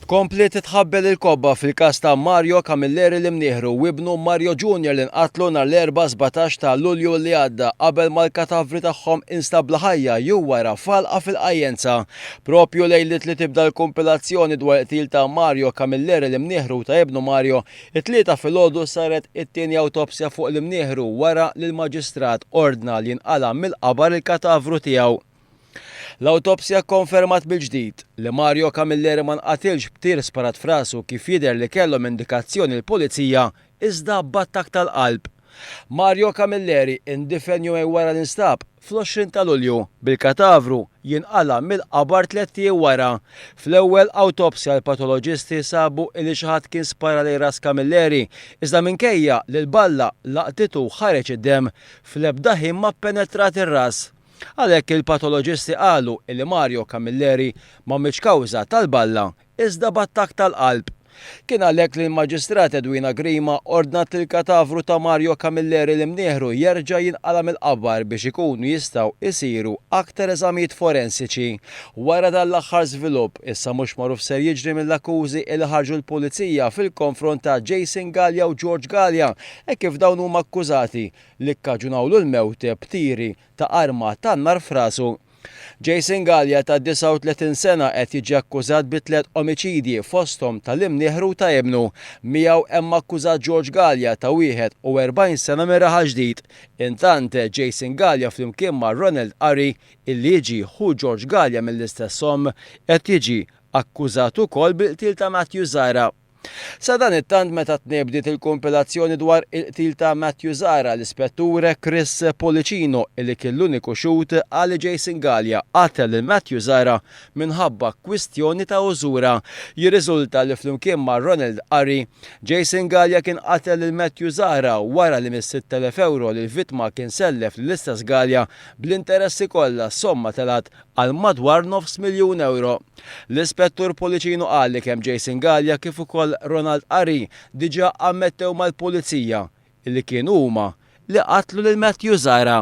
Tkompli titħabbel il-kobba fil-każ ta' Mario Camilleri l-imnieħru u ibnu Mario Jr. li nqatlu nhar l-4 ta' Lulju li għadda qabel mal-katavri tagħhom instabla ħajja jew wara falqa fil-qajjenza. Propju lejlit li tibda l-kompilazzjoni dwar il-qtil ta' Mario Camilleri l-imnieħru ta' ibnu Mario, it-tlieta filgħodu saret it-tieni awtopsja fuq l-imnieħru wara li l-maġistrat ordna li jinqala mill-qabar il-katavru tiegħu. L-awtopsja konfermat bil-ġdid li Mario Camilleri ma nqatilx b'tir sparat f'rasu kif jidher li kellhom indikazzjoni l-pulizija iżda b'attakk tal-qalb. Mario Camilleri indifen jumej wara l-instab fl-20 ta' Lulju bil-katavru jinqala mill-qabar 3 ijiem wara. Fl-ewwel awtopsja l-patoloġisti sabu li xi ħadd kien spara lejn ras Camilleri iżda minkejja li l-balla laqtitu ħareġ id-demm fl-ebda ħin ma ppenetrat ir-ras. Għalhekk il-patoloġisti qalu li Mario Camilleri ma mhix kawża tal-balla iżda b'attakk tal-qalb. Kien għalhekk li l-Maġistrat Edwina Grima ordnat il-katavru ta' Mario Camilleri l-imnieħru jerġa' jinqala mill-qabar biex ikunu jistgħu jsiru aktar eżamijiet forensiċi. Wara dan l-aħħar żvilupp issa mhux magħruf ser jiġri mill-akkużi li ħarġu l-pulizija fil-konfront ta' Jason Galea u George Galea kif dawn huma akkużati li kkaġunawlu l-mewt b'tiri ta' arma tan-nar f'rasu. Jason Galea ta' 39 sena qed jiġi akkużat bi 3 omiċidji fosthom tal-imnieħru ta' ibnu. Miegħu hemm akkużat George Galea ta' 41 sena mir-Raħa Ġdid. Intant Jason Galea flimkien ma' Ronald Arry illi jiġi ħu George Galea mill-istess omm qed jiġi akkużat ukoll bil-qtil ta' Matthew Zara. Sa dan it-tant meta tniebdiet il-kompilazzjoni dwar il-qtil ta' Matthew Zara l-ispettur Chris Policino illi kien l-uniku xut għal Jason Galea qatel lil Matthew Zara minħabba kwistjoni ta' użura. Jirriżulta li flimkien ma' Ronald Arry, Jason Galea kien qatel lil Matthew Zara wara li mis-6,000 euro li l-vittma kien sellef lill-istess Galea bl-interessi kollha somma telat għal madwar €500,000. L-ispettur Policino qal li kemm Jason Galea kif ukoll Ronald Arry diġà ammettew mal-pulizija li kienu huma li qatlu lil Matthew Zara.